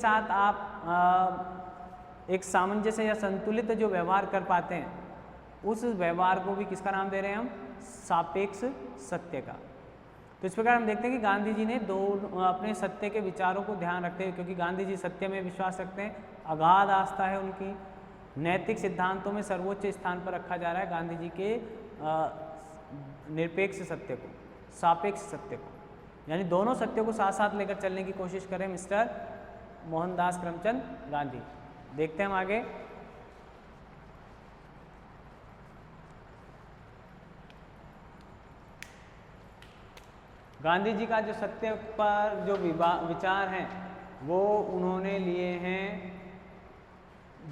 साथ आप एक सामंजस्य या संतुलित जो व्यवहार कर पाते हैं, उस व्यवहार को भी किसका नाम दे रहे हैं हम? सापेक्ष सत्य का। तो इस प्रकार हम देखते हैं कि गांधी जी ने अपने सत्य के विचारों को ध्यान रखते हुए, क्योंकि गांधी जी सत्य में विश्वास रखते हैं, अगाध आस्था है उनकी, नैतिक सिद्धांतों में सर्वोच्च स्थान पर रखा जा रहा है गांधी जी के निरपेक्ष सत्य को, सापेक्ष सत्य को, यानी दोनों सत्यों को साथ साथ लेकर चलने की कोशिश करें मिस्टर मोहनदास करमचंद गांधी। देखते हैं हम आगे। गांधी जी का जो सत्य पर जो विचार हैं वो उन्होंने लिए हैं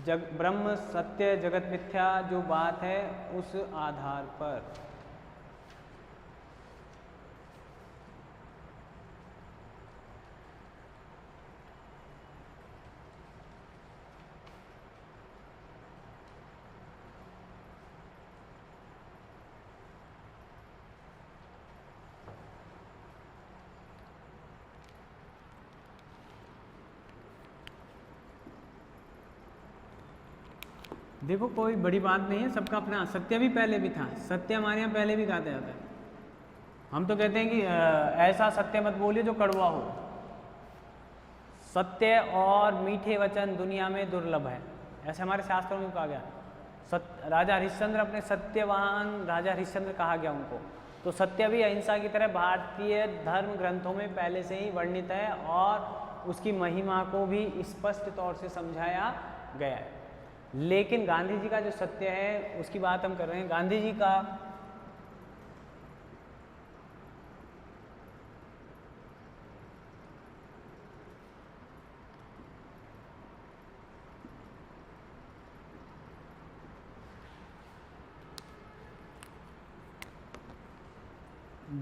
ब्रह्म सत्य जगत मिथ्या जो बात है उस आधार पर। देखो कोई बड़ी बात नहीं है, सबका अपना सत्य भी पहले भी था, सत्य हमारे यहाँ पहले भी कहा जाता है। हम तो कहते हैं कि ऐसा सत्य मत बोलिए जो कड़वा हो। सत्य और मीठे वचन दुनिया में दुर्लभ है, ऐसे हमारे शास्त्रों में कहा गया। राजा हरिश्चंद्र अपने सत्यवान राजा हरिश्चंद्र कहा गया उनको। तो सत्य भी अहिंसा की तरह भारतीय धर्म ग्रंथों में पहले से ही वर्णित है और उसकी महिमा को भी स्पष्ट तौर से समझाया गया है। लेकिन गांधी जी का जो सत्य है उसकी बात हम कर रहे हैं। गांधी जी का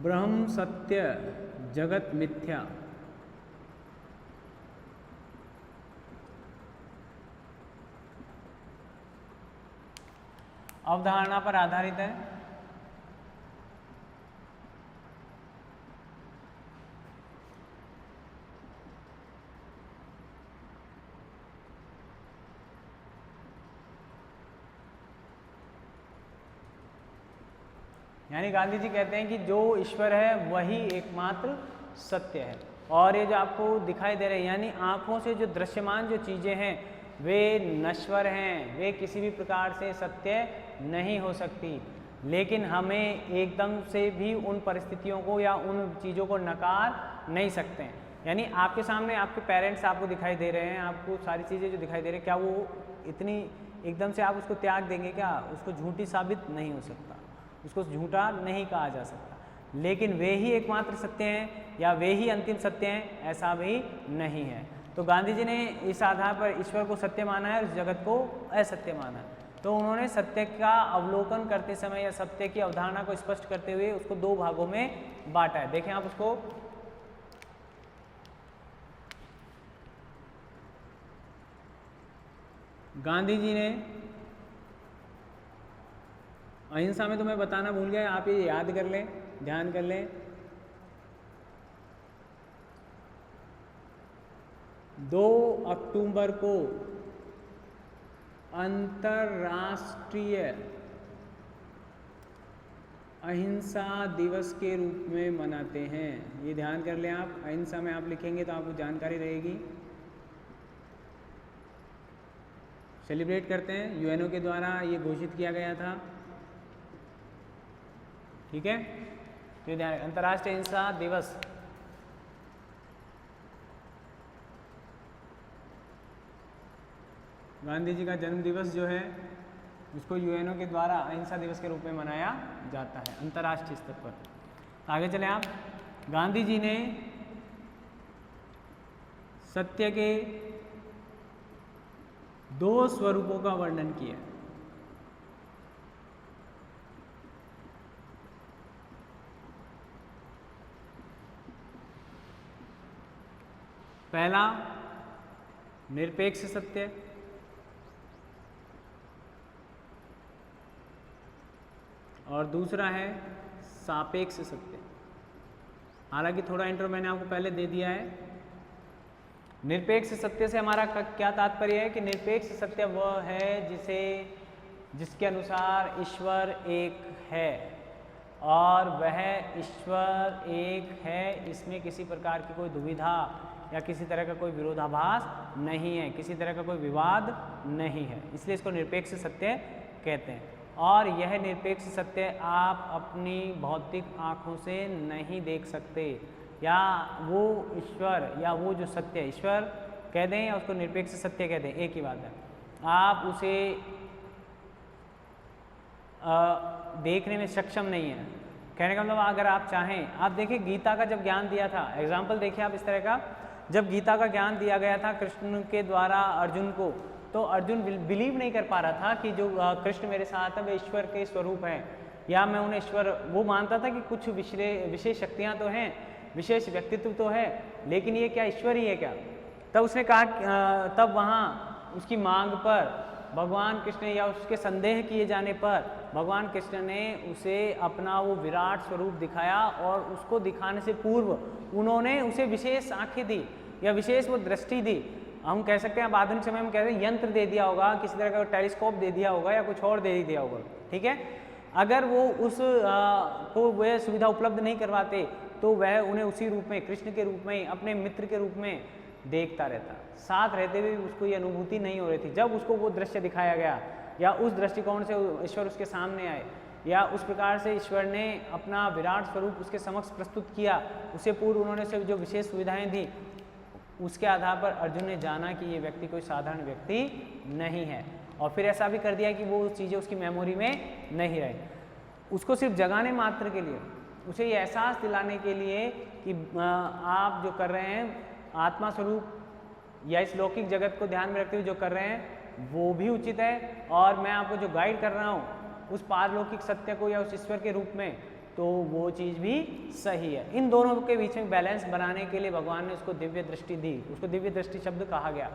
ब्रह्म सत्य जगत मिथ्या अवधारणा पर आधारित है। यानी गांधी जी कहते हैं कि जो ईश्वर है वही एकमात्र सत्य है। और ये जो आपको दिखाई दे रहे हैं, यानी आंखों से जो दृश्यमान जो चीजें हैं वे नश्वर हैं, वे किसी भी प्रकार से सत्य नहीं हो सकती। लेकिन हमें एकदम से भी उन परिस्थितियों को या उन चीज़ों को नकार नहीं सकते हैं। यानी आपके सामने आपके पेरेंट्स आपको दिखाई दे रहे हैं, आपको सारी चीज़ें जो दिखाई दे रही हैं, क्या वो इतनी एकदम से आप उसको त्याग देंगे? क्या उसको झूठी साबित नहीं हो सकता, उसको झूठा नहीं कहा जा सकता। लेकिन वे ही एकमात्र सत्य हैं या वे ही अंतिम सत्य हैं, ऐसा भी नहीं है। तो गांधी जी ने इस आधार पर ईश्वर को सत्य माना है और जगत को असत्य माना है। तो उन्होंने सत्य का अवलोकन करते समय या सत्य की अवधारणा को स्पष्ट करते हुए उसको दो भागों में बांटा है। देखें आप उसको। गांधी जी ने अहिंसा में, तो मैं बताना भूल गया, आप ये याद कर लें, ध्यान कर लें। 2 अक्टूबर को अंतर्राष्ट्रीय अहिंसा दिवस के रूप में मनाते हैं। ये ध्यान कर लें आप। अहिंसा में आप लिखेंगे तो आपको जानकारी रहेगी। सेलिब्रेट करते हैं, यूएनओ के द्वारा ये घोषित किया गया था। ठीक है, तो ध्यान, अंतर्राष्ट्रीय अहिंसा दिवस गांधी जी का जन्म दिवस जो है उसको यूएनओ के द्वारा अहिंसा दिवस के रूप में मनाया जाता है अंतर्राष्ट्रीय स्तर पर। आगे चलें आप। गांधी जी ने सत्य के 2 स्वरूपों का वर्णन किया। पहला निरपेक्ष सत्य, और दूसरा है सापेक्ष सत्य। हालांकि थोड़ा इंट्रो मैंने आपको पहले दे दिया है। निरपेक्ष सत्य से हमारा क्या तात्पर्य है कि निरपेक्ष सत्य वह है जिसके अनुसार ईश्वर एक है और वह ईश्वर एक है, इसमें किसी प्रकार की कोई दुविधा या किसी तरह का कोई विरोधाभास नहीं है, किसी तरह का कोई विवाद नहीं है, इसलिए इसको निरपेक्ष सत्य कहते हैं। और यह निरपेक्ष सत्य आप अपनी भौतिक आँखों से नहीं देख सकते, या वो ईश्वर या वो जो सत्य ईश्वर कह दें या उसको निरपेक्ष सत्य कह दें, एक ही बात है। आप उसे देखने में सक्षम नहीं है। कहने का मतलब अगर आप चाहें, आप देखिए गीता का जब ज्ञान दिया था, एग्जाम्पल देखिए आप इस तरह का, जब गीता का ज्ञान दिया गया था कृष्ण के द्वारा अर्जुन को, तो अर्जुन बिलीव नहीं कर पा रहा था कि जो कृष्ण मेरे साथ है वे ईश्वर के स्वरूप हैं, या मैं उन्हें ईश्वर, वो मानता था कि कुछ विशेष शक्तियाँ तो हैं, विशेष व्यक्तित्व तो है, लेकिन ये क्या ईश्वर ही है क्या? तब उसने कहा, तब वहाँ उसकी मांग पर भगवान कृष्ण या उसके संदेह किए जाने पर भगवान कृष्ण ने उसे अपना वो विराट स्वरूप दिखाया, और उसको दिखाने से पूर्व उन्होंने उसे विशेष आंखें दी या विशेष वो दृष्टि दी। हम कह सकते हैं, अब आधुनिक समय में कहते हैं यंत्र दे दिया होगा, किसी तरह का टेलीस्कोप दे दिया होगा या कुछ और दे दिया होगा, ठीक है। अगर वो उस को वह सुविधा उपलब्ध नहीं करवाते तो वह उन्हें उसी रूप में, कृष्ण के रूप में, अपने मित्र के रूप में देखता रहता, साथ रहते हुए उसको ये अनुभूति नहीं हो रही थी। जब उसको वो दृश्य दिखाया गया या उस दृष्टिकोण से ईश्वर उसके सामने आए या उस प्रकार से ईश्वर ने अपना विराट स्वरूप उसके समक्ष प्रस्तुत किया, उससे पूर्व उन्होंने से जो विशेष सुविधाएं दी, उसके आधार पर अर्जुन ने जाना कि ये व्यक्ति कोई साधारण व्यक्ति नहीं है, और फिर ऐसा भी कर दिया कि वो चीज़ें उसकी मेमोरी में नहीं रही। उसको सिर्फ जगाने मात्र के लिए, उसे ये एहसास दिलाने के लिए कि आप जो कर रहे हैं आत्मा स्वरूप या इस लौकिक जगत को ध्यान में रखते हुए जो कर रहे हैं वो भी उचित है, और मैं आपको जो गाइड कर रहा हूँ उस पारलौकिक सत्य को या उस ईश्वर के रूप में, तो वो चीज़ भी सही है। इन दोनों के बीच में बैलेंस बनाने के लिए भगवान ने उसको दिव्य दृष्टि दी, उसको दिव्य दृष्टि शब्द कहा गया।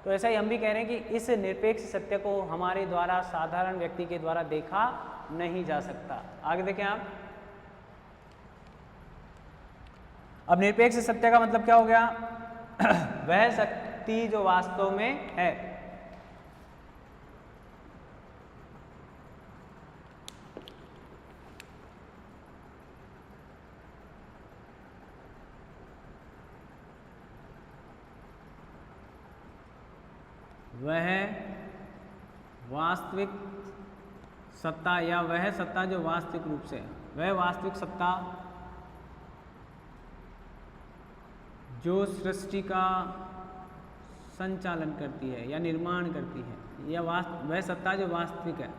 तो ऐसा ही हम भी कह रहे हैं कि इस निरपेक्ष सत्य को हमारे द्वारा, साधारण व्यक्ति के द्वारा देखा नहीं जा सकता। आगे देखें आप। अब निरपेक्ष सत्य का मतलब क्या हो गया? वह शक्ति जो वास्तव में है, वह वास्तविक सत्ता या वह सत्ता जो वास्तविक रूप से, वह वास्तविक सत्ता जो सृष्टि का संचालन करती है या निर्माण करती है, या वह सत्ता जो वास्तविक है।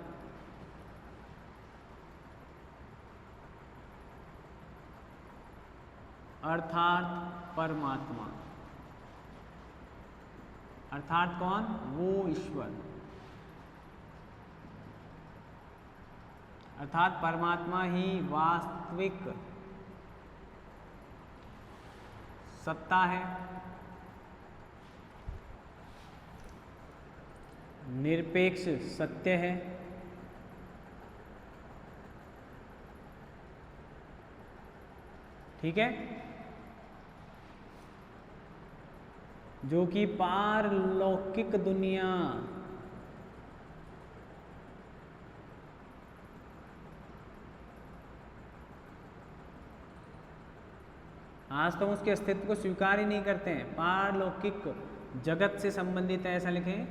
अर्थात परमात्मा, अर्थात कौन? वो ईश्वर, अर्थात परमात्मा ही वास्तविक सत्ता है, निरपेक्ष सत्य है, ठीक है, जो कि पारलौकिक दुनिया आज तो हम उसके अस्तित्व को स्वीकार ही नहीं करते हैं, पारलौकिक जगत से संबंधित है, ऐसा लिखें।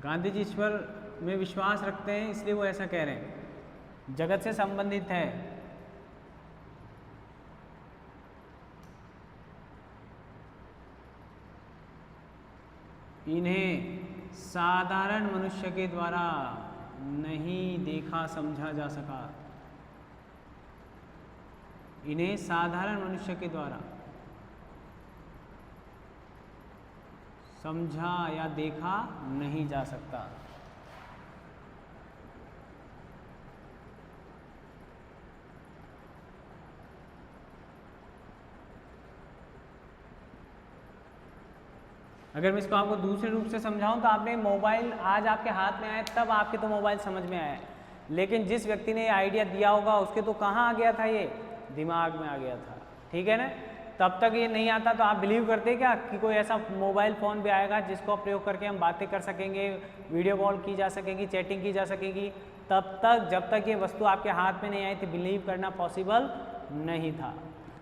गांधी जी ईश्वर में विश्वास रखते हैं, इसलिए वो ऐसा कह रहे हैं, जगत से संबंधित है। इन्हें साधारण मनुष्य के द्वारा नहीं देखा समझा जा सका, इन्हें साधारण मनुष्य के द्वारा समझा या देखा नहीं जा सकता। अगर मैं इसको आपको दूसरे रूप से समझाऊं तो आपने मोबाइल आज आपके हाथ में आया तब आपके तो मोबाइल समझ में आया है, लेकिन जिस व्यक्ति ने ये आइडिया दिया होगा उसके तो कहाँ आ गया था, ये दिमाग में आ गया था, ठीक है ना। तब तक ये नहीं आता तो आप बिलीव करते क्या कि कोई ऐसा मोबाइल फ़ोन भी आएगा जिसको प्रयोग करके हम बातें कर सकेंगे, वीडियो कॉल की जा सकेगी, चैटिंग की जा सकेगी। तब तक जब तक ये वस्तु आपके हाथ में नहीं आई थी बिलीव करना पॉसिबल नहीं था।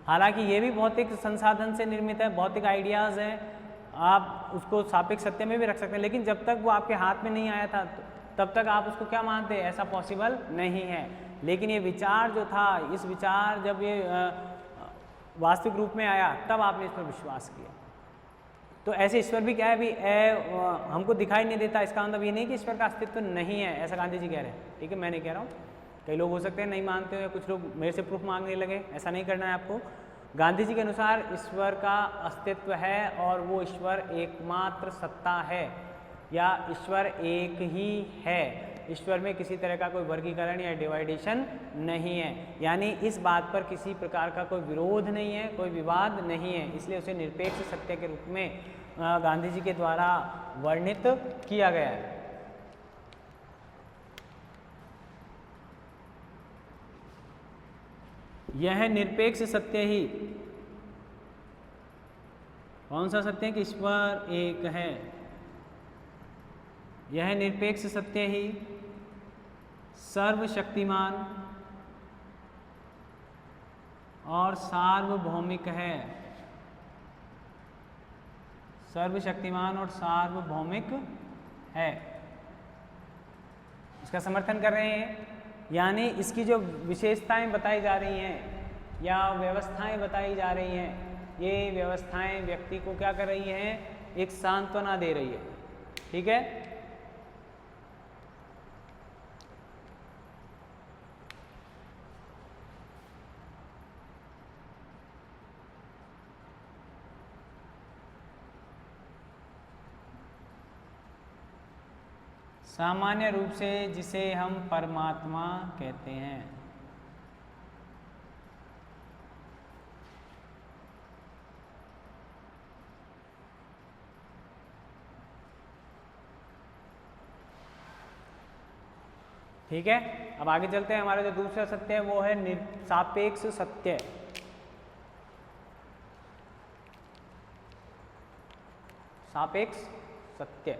हालांकि ये भी भौतिक संसाधन से निर्मित है, भौतिक आइडियाज़ हैं, आप उसको सापेक्ष सत्य में भी रख सकते हैं, लेकिन जब तक वो आपके हाथ में नहीं आया था तब तक आप उसको क्या मानते हैं, ऐसा पॉसिबल नहीं है। लेकिन ये विचार जो था, इस विचार जब ये वास्तविक रूप में आया तब आपने इस पर विश्वास किया। तो ऐसे ईश्वर भी क्या है भी हमको दिखाई नहीं देता, इसका मतलब ये नहीं कि ईश्वर का अस्तित्व नहीं है, ऐसा गांधी जी कह रहे हैं, ठीक है। मैं नहीं कह रहा हूँ, कई लोग हो सकते हैं नहीं मानते हो या कुछ लोग मेरे से प्रूफ मांगने लगे, ऐसा नहीं करना है आपको। गांधी जी के अनुसार ईश्वर का अस्तित्व है और वो ईश्वर एकमात्र सत्ता है या ईश्वर एक ही है। ईश्वर में किसी तरह का कोई वर्गीकरण या डिवाइडेशन नहीं है, यानी इस बात पर किसी प्रकार का कोई विरोध नहीं है, कोई विवाद नहीं है, इसलिए उसे निरपेक्ष सत्य के रूप में गांधी जी के द्वारा वर्णित किया गया है। यह निरपेक्ष सत्य ही, कौन सा सत्य है कि ईश्वर एक है, यह निरपेक्ष सत्य ही सर्वशक्तिमान और सार्वभौमिक है, सर्वशक्तिमान और सार्वभौमिक है, इसका समर्थन कर रहे हैं। यानी इसकी जो विशेषताएं बताई जा रही हैं या व्यवस्थाएं बताई जा रही हैं, ये व्यवस्थाएं व्यक्ति को क्या कर रही हैं, एक सांत्वना दे रही है, ठीक है। सामान्य रूप से जिसे हम परमात्मा कहते हैं, ठीक है। अब आगे चलते हैं, हमारा जो दूसरा सत्य है वो है सापेक्ष सत्य। सापेक्ष सत्य,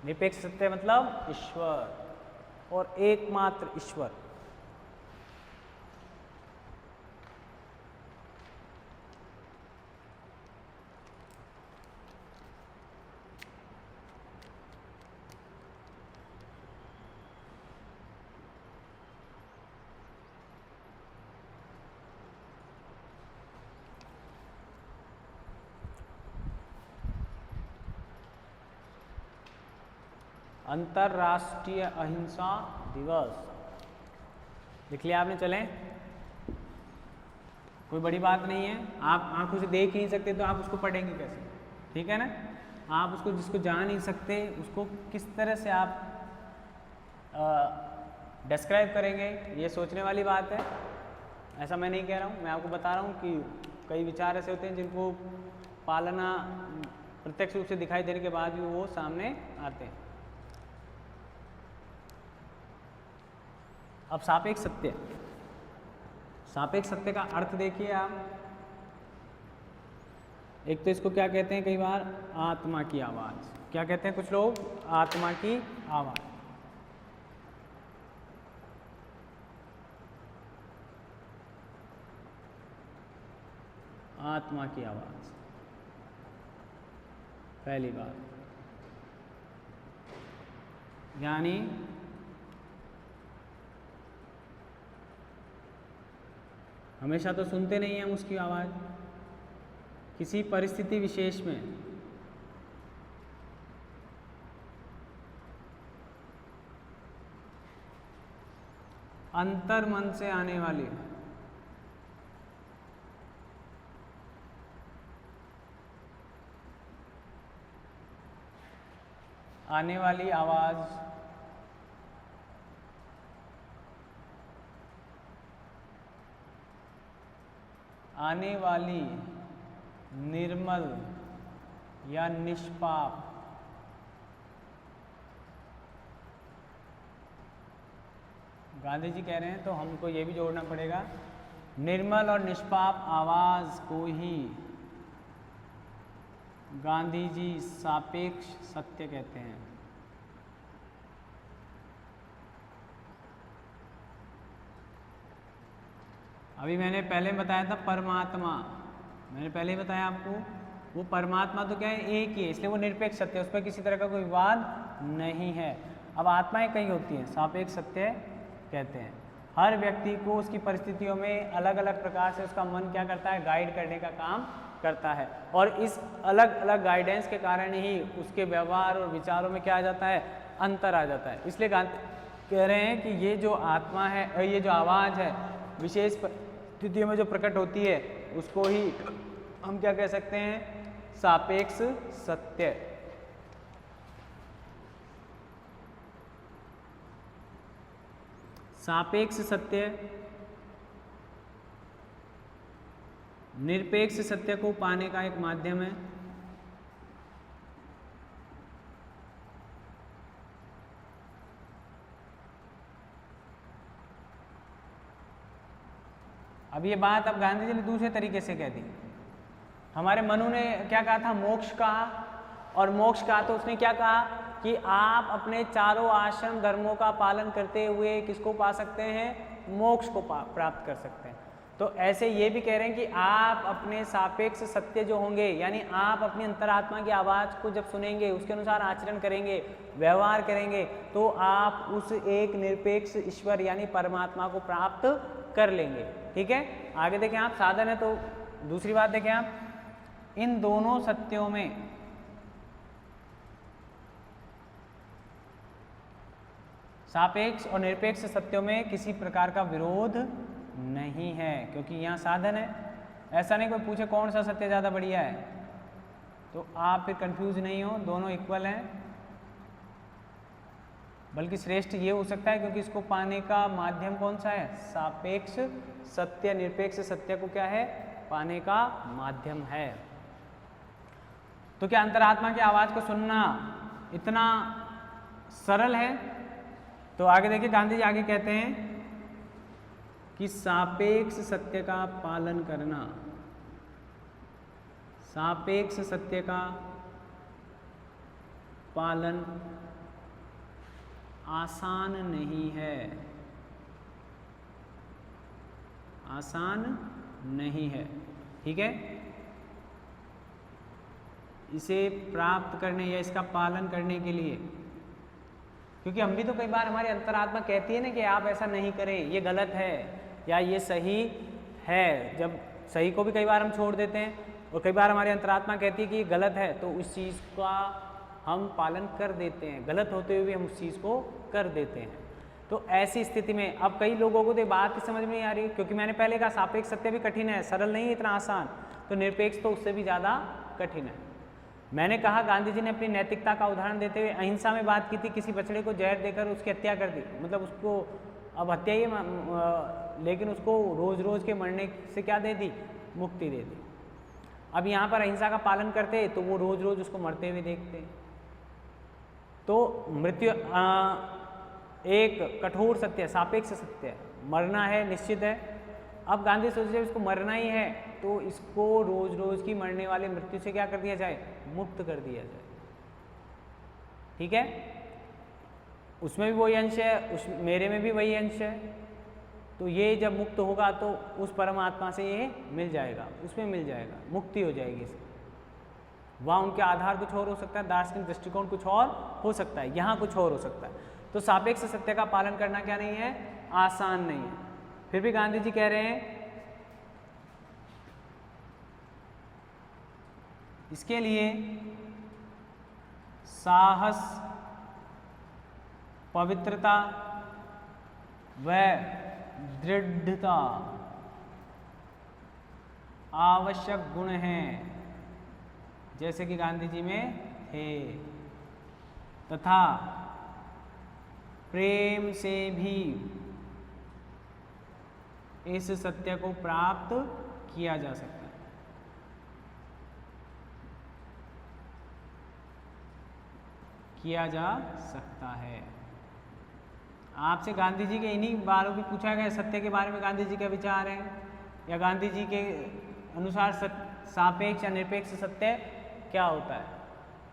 निरपेक्ष सत्य मतलब ईश्वर और एकमात्र ईश्वर। अंतर्राष्ट्रीय अहिंसा दिवस लिख लिया आपने, चलें, कोई बड़ी बात नहीं है। आप आंखों से देख ही नहीं सकते तो आप उसको पढ़ेंगे कैसे, ठीक है ना। आप उसको, जिसको जान नहीं सकते उसको किस तरह से आप डिस्क्राइब करेंगे, ये सोचने वाली बात है। ऐसा मैं नहीं कह रहा हूँ, मैं आपको बता रहा हूँ कि कई विचार ऐसे होते हैं जिनको पालना प्रत्यक्ष रूप से दिखाई देने के बाद भी वो सामने आते हैं। अब सापेक्ष सत्य, सापेक्ष सत्य का अर्थ देखिए आप। एक तो इसको क्या कहते हैं, कई बार आत्मा की आवाज़, क्या कहते हैं कुछ लोग, आत्मा की आवाज़। आत्मा की आवाज़ पहली बात, यानी हमेशा तो सुनते नहीं हैं हम उसकी आवाज़, किसी परिस्थिति विशेष में अंतर मन से आने वाली आवाज़ आने वाली निर्मल या निष्पाप गांधी जी कह रहे हैं तो हमको ये भी जोड़ना पड़ेगा, निर्मल और निष्पाप आवाज को ही गांधी जी सापेक्ष सत्य कहते हैं। अभी मैंने पहले बताया था परमात्मा, मैंने पहले ही बताया आपको, वो परमात्मा तो क्या है, एक ही है, इसलिए वो निरपेक्ष सत्य है, उस पर किसी तरह का कोई विवाद नहीं है। अब आत्माएं कई होती हैं, सापेक्ष सत्य कहते हैं। हर व्यक्ति को उसकी परिस्थितियों में अलग अलग प्रकार से उसका मन क्या करता है, गाइड करने का काम करता है, और इस अलग अलग गाइडेंस के कारण ही उसके व्यवहार और विचारों में क्या आ जाता है, अंतर आ जाता है। इसलिए कह रहे हैं कि ये जो आत्मा है, ये जो आवाज़ है, विशेष परिस्थितियों में जो प्रकट होती है उसको ही हम क्या कह सकते हैं, सापेक्ष सत्य। सापेक्ष सत्य निरपेक्ष सत्य को पाने का एक माध्यम है। अब ये बात अब गांधी जी ने दूसरे तरीके से कह दी। हमारे मनु ने क्या कहा था, मोक्ष कहा, और मोक्ष कहा तो उसने क्या कहा कि आप अपने चारों आश्रम धर्मों का पालन करते हुए किसको पा सकते हैं, मोक्ष को प्राप्त कर सकते हैं। तो ऐसे ये भी कह रहे हैं कि आप अपने सापेक्ष सत्य जो होंगे, यानी आप अपनी अंतरात्मा की आवाज़ को जब सुनेंगे, उसके अनुसार आचरण करेंगे, व्यवहार करेंगे, तो आप उस एक निरपेक्ष ईश्वर यानी परमात्मा को प्राप्त कर लेंगे। ठीक है, आगे देखें आप, साधन है तो दूसरी बात देखें आप, इन दोनों सत्यों में सापेक्ष और निरपेक्ष सत्यों में किसी प्रकार का विरोध नहीं है, क्योंकि यहाँ साधन है। ऐसा नहीं कोई पूछे कौन सा सत्य ज़्यादा बढ़िया है तो आप फिर कंफ्यूज नहीं हो, दोनों इक्वल हैं, बल्कि श्रेष्ठ ये हो सकता है क्योंकि इसको पाने का माध्यम कौन सा है, सापेक्ष सत्य। निरपेक्ष सत्य को क्या है, पाने का माध्यम है। तो क्या अंतरात्मा की आवाज़ को सुनना इतना सरल है? तो आगे देखिए, गांधी जी आगे कहते हैं कि सापेक्ष सत्य का पालन करना, सापेक्ष सत्य का पालन आसान नहीं है, आसान नहीं है। ठीक है, इसे प्राप्त करने या इसका पालन करने के लिए, क्योंकि हम भी तो कई बार हमारी अंतरात्मा कहती है ना कि आप ऐसा नहीं करें, ये गलत है या ये सही है। जब सही को भी कई बार हम छोड़ देते हैं और कई बार हमारी अंतरात्मा कहती है कि ये गलत है, तो उस चीज़ का हम पालन कर देते हैं, गलत होते हुए भी हम उस चीज़ को कर देते हैं। तो ऐसी स्थिति में अब कई लोगों को तो बात समझ में नहीं आ रही, क्योंकि मैंने पहले कहा सापेक्ष सत्य भी कठिन है, सरल नहीं है इतना आसान, तो निरपेक्ष तो उससे भी ज़्यादा कठिन है। मैंने कहा गांधी जी ने अपनी नैतिकता का उदाहरण देते हुए अहिंसा में बात की थी, किसी बछड़े को जहर देकर उसकी हत्या कर दी, मतलब उसको अब हत्या ही, लेकिन उसको रोज़ रोज़ के मरने से क्या दे दी, मुक्ति दे दी। अब यहाँ पर अहिंसा का पालन करते तो वो रोज़ रोज़ उसको मरते हुए देखते, तो मृत्यु एक कठोर सत्य है, सापेक्ष सत्य है, मरना है, निश्चित है। अब गांधी सोचे जब इसको मरना ही है तो इसको रोज रोज की मरने वाले मृत्यु से क्या कर दिया जाए, मुक्त कर दिया जाए। ठीक है, उसमें भी वही अंश है, मेरे में भी वही अंश है, तो ये जब मुक्त होगा तो उस परमात्मा से ये मिल जाएगा, उसमें मिल जाएगा, मुक्ति हो जाएगी इसकी। वहाँ उनके आधार कुछ और हो सकता है, दार्शनिक दृष्टिकोण कुछ और हो सकता है, यहाँ कुछ और हो सकता है। तो सापेक्ष सत्य का पालन करना क्या नहीं है, आसान नहीं है। फिर भी गांधी जी कह रहे हैं इसके लिए साहस, पवित्रता व दृढ़ता आवश्यक गुण हैं, जैसे कि गांधी जी में थे, तथा प्रेम से भी इस सत्य को प्राप्त किया जा सकता है। किया जा सकता है। आपसे गांधी जी के इन्हीं बारों भी पूछा गया, सत्य के बारे में गांधी जी का विचार है, या गांधी जी के अनुसार सापेक्ष या निरपेक्ष सत्य क्या होता है,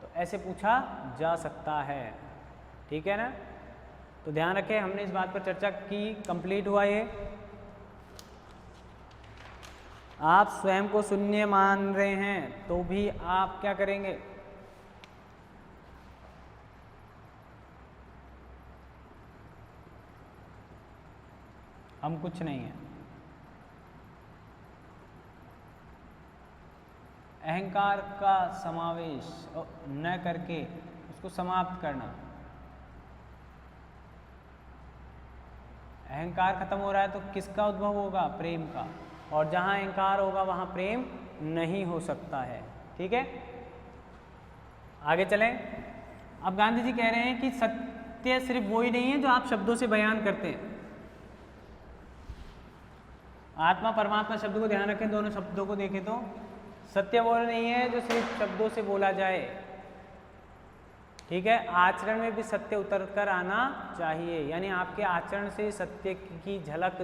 तो ऐसे पूछा जा सकता है। ठीक है ना। तो ध्यान रखें, हमने इस बात पर चर्चा की, कंप्लीट हुआ ये। आप स्वयं को शून्य मान रहे हैं तो भी आप क्या करेंगे, हम कुछ नहीं है। अहंकार का समावेश न करके उसको समाप्त करना। अहंकार खत्म हो रहा है तो किसका उद्भव होगा, प्रेम का, और जहाँ अहंकार होगा वहाँ प्रेम नहीं हो सकता है। ठीक है, आगे चलें। अब गांधी जी कह रहे हैं कि सत्य सिर्फ वही नहीं है जो आप शब्दों से बयान करते हैं। आत्मा परमात्मा शब्द को ध्यान रखें, दोनों शब्दों को देखें तो सत्य वो नहीं है जो सिर्फ शब्दों से बोला जाए। ठीक है, आचरण में भी सत्य उतर कर आना चाहिए, यानी आपके आचरण से सत्य की झलक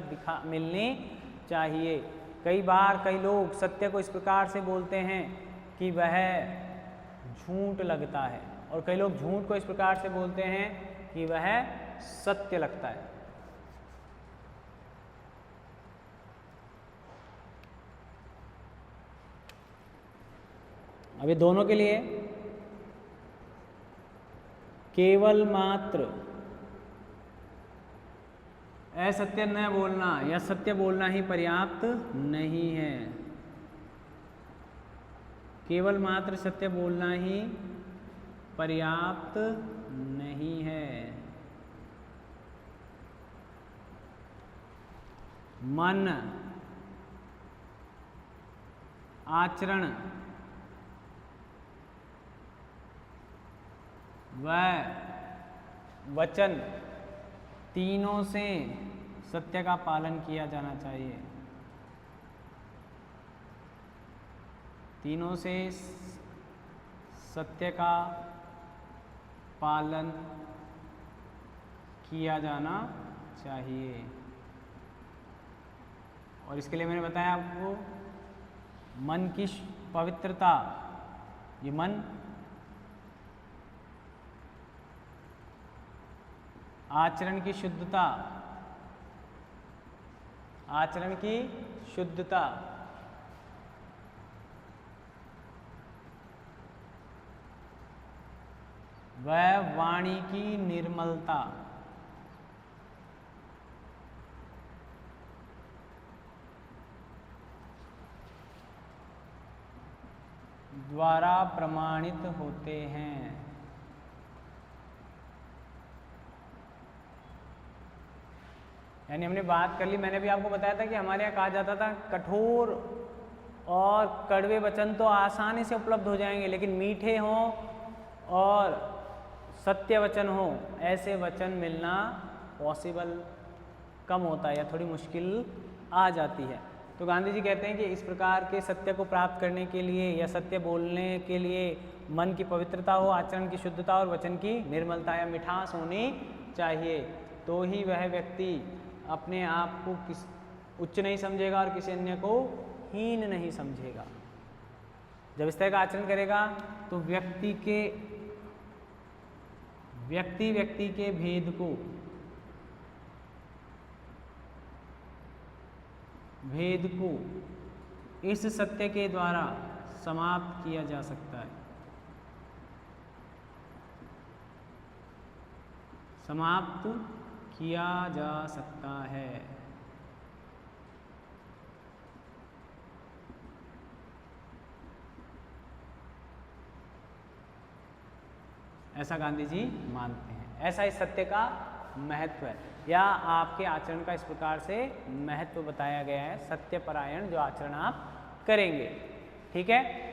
मिलनी चाहिए। कई बार कई लोग सत्य को इस प्रकार से बोलते हैं कि वह झूठ लगता है, और कई लोग झूठ को इस प्रकार से बोलते हैं कि वह सत्य लगता है। अभी दोनों के लिए केवल मात्र असत्य न बोलना या सत्य बोलना ही पर्याप्त नहीं है। केवल मात्र सत्य बोलना ही पर्याप्त नहीं है। मन, आचरण व वचन तीनों से सत्य का पालन किया जाना चाहिए। तीनों से सत्य का पालन किया जाना चाहिए। और इसके लिए मैंने बताया आपको मन की पवित्रता, ये मन आचरण की शुद्धता, आचरण की शुद्धता, वह वाणी की निर्मलता, द्वारा प्रमाणित होते हैं। यानी हमने बात कर ली, मैंने भी आपको बताया था कि हमारे यहाँ कहा जाता था कठोर और कड़वे वचन तो आसानी से उपलब्ध हो जाएंगे, लेकिन मीठे हों और सत्य वचन हो, ऐसे वचन मिलना पॉसिबल कम होता है या थोड़ी मुश्किल आ जाती है। तो गांधी जी कहते हैं कि इस प्रकार के सत्य को प्राप्त करने के लिए या सत्य बोलने के लिए मन की पवित्रता हो, आचरण की शुद्धता और वचन की निर्मलता या मिठास होनी चाहिए, तो ही वह व्यक्ति अपने आप को उच्च नहीं समझेगा और किसी अन्य को हीन नहीं समझेगा। जब इस तरह का आचरण करेगा तो व्यक्ति के भेद को इस सत्य के द्वारा समाप्त किया जा सकता है। समाप्त किया जा सकता है। ऐसा गांधी जी मानते हैं। ऐसा इस सत्य का महत्व है, या आपके आचरण का इस प्रकार से महत्व बताया गया है, सत्यपरायण जो आचरण आप करेंगे। ठीक है,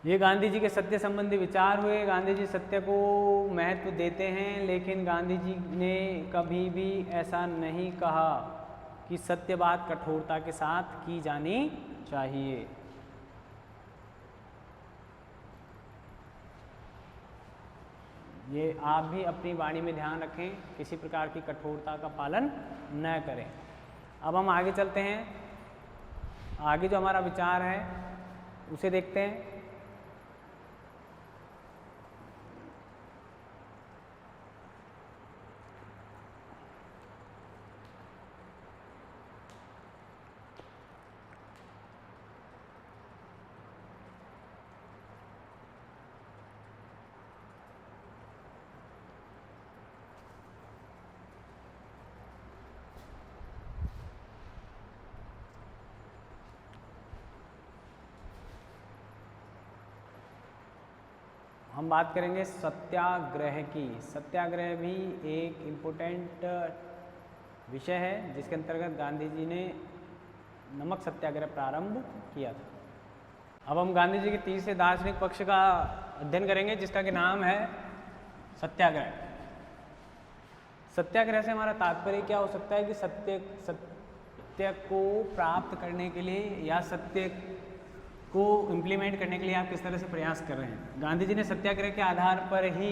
ये गांधी जी के सत्य संबंधी विचार हुए। गांधी जी सत्य को महत्व देते हैं, लेकिन गांधी जी ने कभी भी ऐसा नहीं कहा कि सत्य बात कठोरता के साथ की जानी चाहिए। ये आप भी अपनी वाणी में ध्यान रखें, किसी प्रकार की कठोरता का पालन न करें। अब हम आगे चलते हैं, आगे जो हमारा विचार है उसे देखते हैं। हम बात करेंगे सत्याग्रह की। सत्याग्रह भी एक इम्पोर्टेंट विषय है जिसके अंतर्गत गांधी जी ने नमक सत्याग्रह प्रारंभ किया था। अब हम गांधी जी के तीसरे दार्शनिक पक्ष का अध्ययन करेंगे जिसका कि नाम है सत्याग्रह। सत्याग्रह से हमारा तात्पर्य क्या हो सकता है कि सत्य को प्राप्त करने के लिए या सत्य को इम्प्लीमेंट करने के लिए आप किस तरह से प्रयास कर रहे हैं। गांधी जी ने सत्याग्रह के आधार पर ही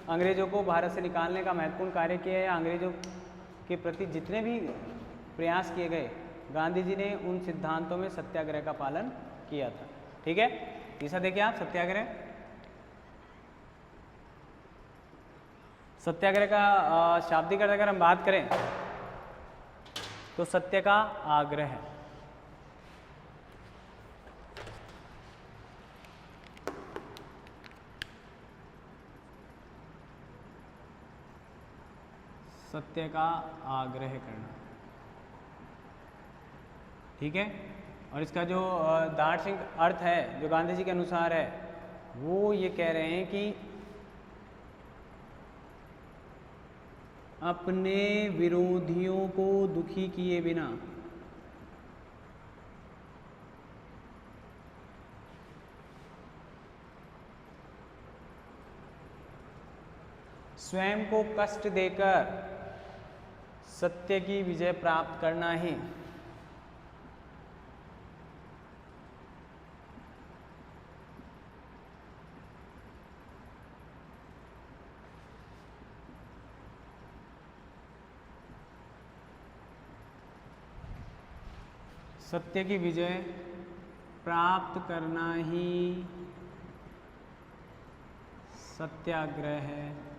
अंग्रेजों को भारत से निकालने का महत्वपूर्ण कार्य किया है। अंग्रेजों के प्रति जितने भी प्रयास किए गए, गांधी जी ने उन सिद्धांतों में सत्याग्रह का पालन किया था। ठीक है, तीसरा देखिए आप, सत्याग्रह। सत्याग्रह का शाब्दिक अर्थ अगर हम बात करें तो सत्य का आग्रह है। सत्य का आग्रह करना, ठीक है। और इसका जो दार्शनिक अर्थ है जो गांधी जी के अनुसार है, वो ये कह रहे हैं कि अपने विरोधियों को दुखी किए बिना स्वयं को कष्ट देकर सत्य की विजय प्राप्त करना ही सत्य की विजय प्राप्त करना ही सत्याग्रह है।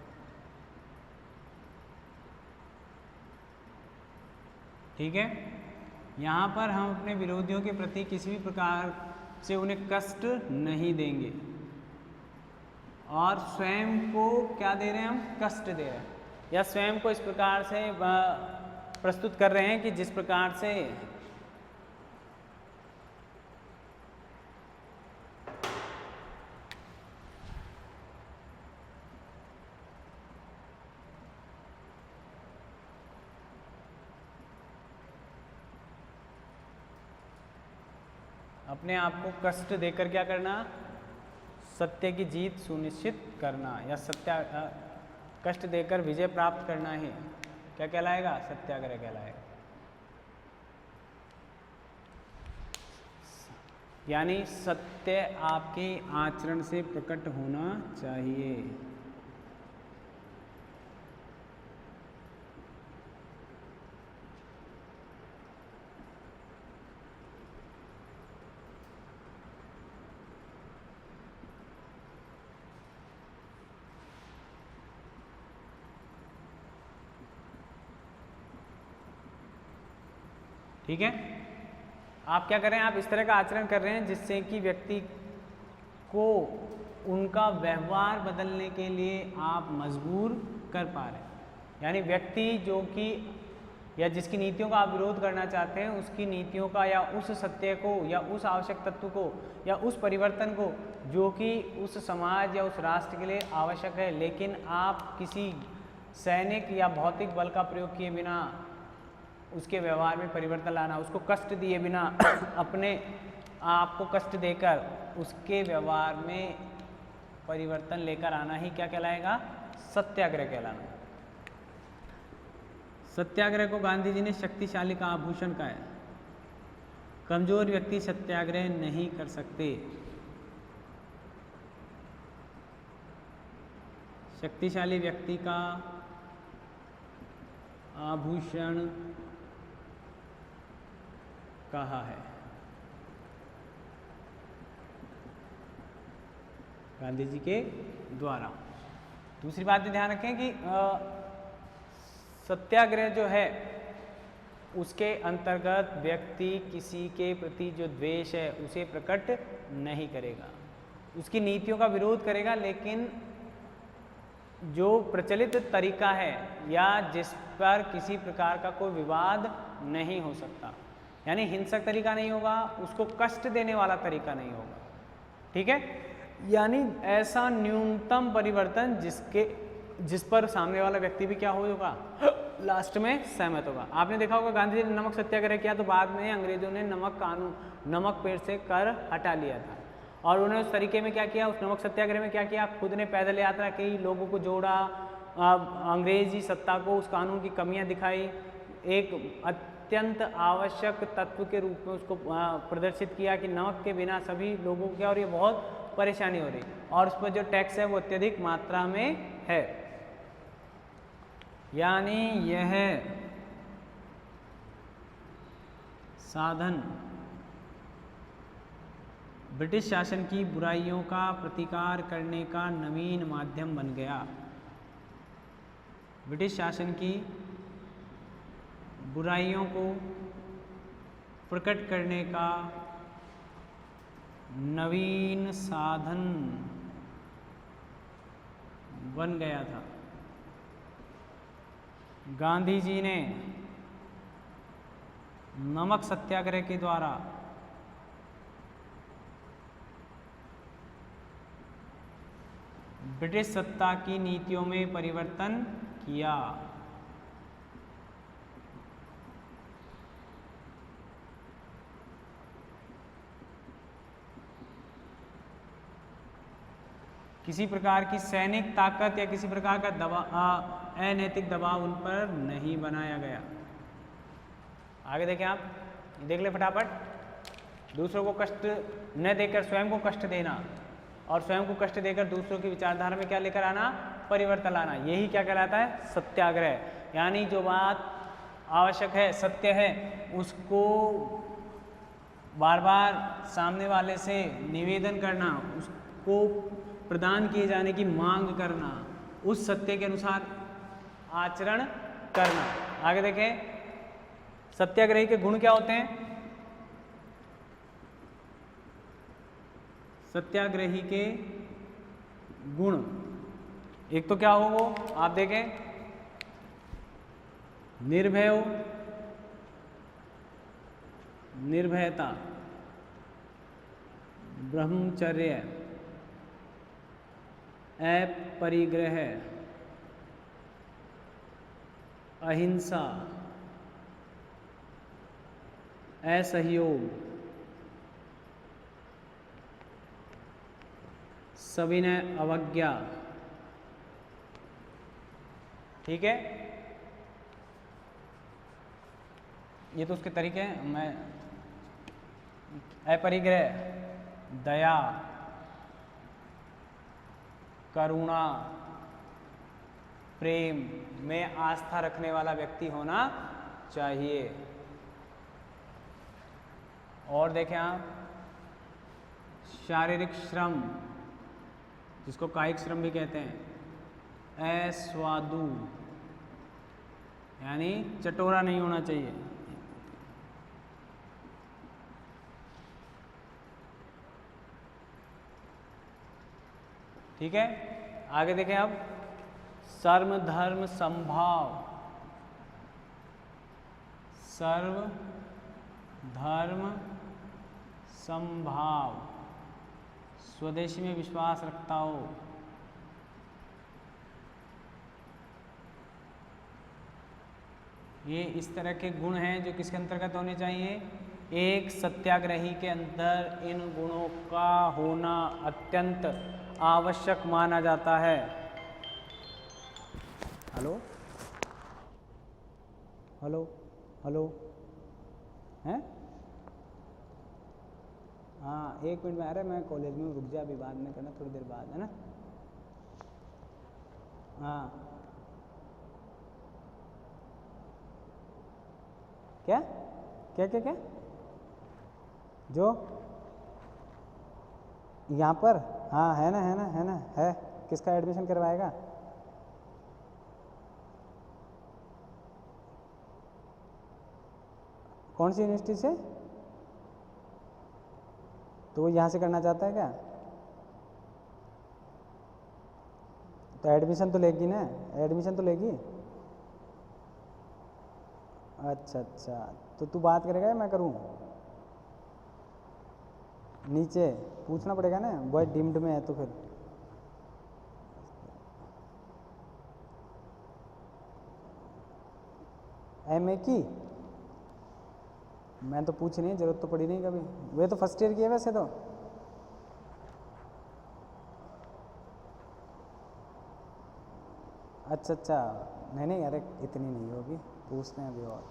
ठीक है, यहाँ पर हम अपने विरोधियों के प्रति किसी भी प्रकार से उन्हें कष्ट नहीं देंगे और स्वयं को क्या दे रहे हैं, हम कष्ट दे रहे हैं या स्वयं को इस प्रकार से प्रस्तुत कर रहे हैं कि जिस प्रकार से अपने आप को कष्ट देकर क्या करना, सत्य की जीत सुनिश्चित करना या कष्ट देकर विजय प्राप्त करना ही क्या कहलाएगा, सत्याग्रह कहलाएगा। यानी सत्य आपके आचरण से प्रकट होना चाहिए। ठीक है, आप क्या कर रहे हैं, आप इस तरह का आचरण कर रहे हैं जिससे कि व्यक्ति को उनका व्यवहार बदलने के लिए आप मजबूर कर पा रहे हैं। यानी व्यक्ति जो कि या जिसकी नीतियों का आप विरोध करना चाहते हैं, उसकी नीतियों का या उस सत्य को या उस आवश्यक तत्व को या उस परिवर्तन को जो कि उस समाज या उस राष्ट्र के लिए आवश्यक है, लेकिन आप किसी सैनिक या भौतिक बल का प्रयोग किए बिना उसके व्यवहार में परिवर्तन लाना, उसको कष्ट दिए बिना अपने आप को कष्ट देकर उसके व्यवहार में परिवर्तन लेकर आना ही क्या कहलाएगा, सत्याग्रह कहलाना। सत्याग्रह को गांधी जी ने शक्तिशाली का आभूषण कहा है। कमजोर व्यक्ति सत्याग्रह नहीं कर सकते। शक्तिशाली व्यक्ति का आभूषण कहा है। गांधी जी के द्वारा। दूसरी बात ध्यान रखें कि सत्याग्रह जो है उसके अंतर्गत व्यक्ति किसी के प्रति जो द्वेष है उसे प्रकट नहीं करेगा, उसकी नीतियों का विरोध करेगा, लेकिन जो प्रचलित तरीका है या जिस पर किसी प्रकार का कोई विवाद नहीं हो सकता, यानी हिंसक तरीका नहीं होगा, उसको कष्ट देने वाला तरीका नहीं होगा, ठीक है, यानी ऐसा न्यूनतम परिवर्तन जिस पर सामने वाला व्यक्ति भी क्या होगा, लास्ट में सहमत होगा। आपने देखा होगा गांधी जी ने नमक सत्याग्रह किया तो बाद में अंग्रेजों ने नमक पेड़ से कर हटा लिया था, और उन्होंने उस तरीके में क्या किया, उस नमक सत्याग्रह में क्या किया, खुद ने पैदल यात्रा की, लोगों को जोड़ा, अंग्रेजी सत्ता को उस कानून की कमियां दिखाई, एक अत्यंत आवश्यक तत्व के रूप में उसको प्रदर्शित किया कि नमक के बिना सभी लोगों को क्या हो रही है, बहुत परेशानी हो रही, और उस पर जो टैक्स है वो अत्यधिक मात्रा में है। यानी यह साधन ब्रिटिश शासन की बुराइयों का प्रतिकार करने का नवीन माध्यम बन गया। ब्रिटिश शासन की बुराइयों को प्रकट करने का नवीन साधन बन गया था। गांधी जी ने नमक सत्याग्रह के द्वारा ब्रिटिश सत्ता की नीतियों में परिवर्तन किया। किसी प्रकार की सैनिक ताकत या किसी प्रकार का अनैतिक दबाव उन पर नहीं बनाया गया। आगे देखें, आप देख ले फटाफट। दूसरों को कष्ट न देकर स्वयं को कष्ट देना, और स्वयं को कष्ट देकर दूसरों की विचारधारा में क्या लेकर आना, परिवर्तन लाना, यही क्या कहलाता है, सत्याग्रह। यानी जो बात आवश्यक है, सत्य है, उसको बार बार सामने वाले से निवेदन करना, उसको प्रदान किए जाने की मांग करना, उस सत्य के अनुसार आचरण करना। आगे देखें, सत्याग्रही के गुण क्या होते हैं। सत्याग्रही के गुण, एक तो क्या हो वो, आप देखें, निर्भय हो, निर्भयता, ब्रह्मचर्य, अपरिग्रह, अहिंसा, असहयोग, सविनय अवज्ञा। ठीक है, ये तो उसके तरीके हैं। मैं अपरिग्रह, दया, करुणा, प्रेम में आस्था रखने वाला व्यक्ति होना चाहिए। और देखें आप, शारीरिक श्रम, जिसको कायिक श्रम भी कहते हैं, अस्वादु, यानी चटोरा नहीं होना चाहिए। ठीक है, आगे देखें अब, सर्व धर्म समभाव, सर्व धर्म समभाव, स्वदेशी में विश्वास रखता हो, ये इस तरह के गुण हैं जो किसके अंतर्गत होने चाहिए, एक सत्याग्रही के अंदर इन गुणों का होना अत्यंत आवश्यक माना जाता है। हेलो हेलो हेलो, हैं? हाँ, 1 मिनट में आ रहा है, मैं कॉलेज में रुक जा, अभी बाद में करना, थोड़ी देर बाद, है ना। हाँ, क्या क्या क्या क्या जो यहाँ पर, हाँ है ना है ना है ना है। किसका एडमिशन करवाएगा? कौन सी यूनिवर्सिटी से? तो वो यहाँ से करना चाहता है क्या? तो एडमिशन तो लेगी ना, एडमिशन तो लेगी। अच्छा अच्छा, तो तू बात करेगा या मैं करूँ? नीचे पूछना पड़ेगा ना, बॉय डीम्ड में है तो फिर। एमए की मैं तो पूछ नहीं, जरूरत तो पड़ी नहीं कभी। वे तो फर्स्ट ईयर की है वैसे तो। अच्छा अच्छा, नहीं नहीं अरे इतनी नहीं होगी, पूछते हैं अभी और।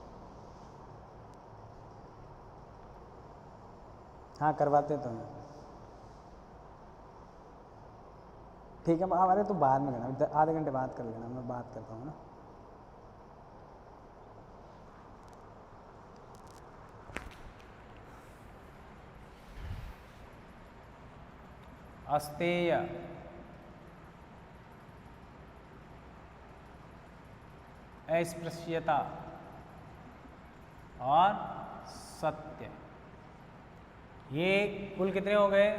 हाँ करवाते तो हैं। ठीक है, हमारे तो बाद में करना, आधे घंटे बाद कर लेना, मैं बात करता हूँ ना। अस्तेय, अस्पृश्यता और सत्य, ये कुल कितने हो गए?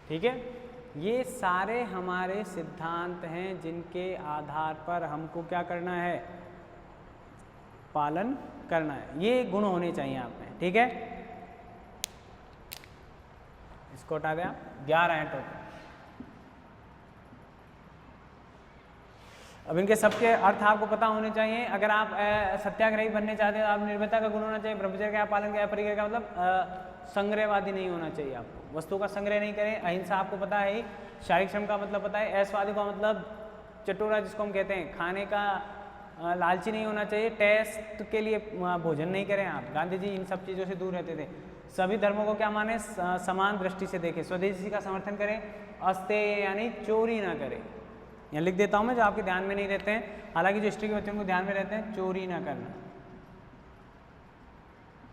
ठीक है, ये सारे हमारे सिद्धांत हैं जिनके आधार पर हमको क्या करना है? पालन करना है। ये गुण होने चाहिए आप में, ठीक है। इसको हटा दें आप, 11 हैं टोटल। अब इनके सबके अर्थ आपको पता होने चाहिए। अगर आप सत्याग्रही बनने चाहते हैं तो आप निर्भयता का गुण होना चाहिए, ब्रह्मचर्य का पालन का, परिग्रह का मतलब संग्रहवादी नहीं होना चाहिए आपको, वस्तु का संग्रह नहीं करें। अहिंसा आपको पता है, शारीरिक श्रम का मतलब पता है, ऐशवादी का मतलब चटोरा जिसको हम कहते हैं, खाने का लालची नहीं होना चाहिए, टेस्ट के लिए भोजन नहीं करें आप। गांधी जी इन सब चीज़ों से दूर रहते थे। सभी धर्मों को क्या माने? समान दृष्टि से देखें, स्वदेशी का समर्थन करें, अस्तेय यानी चोरी ना करें। यहाँ लिख देता हूँ मैं, जो आपके ध्यान में नहीं रहते हैं, हालांकि जो हिस्ट्री के बच्चों को ध्यान में रहते हैं। चोरी ना करना,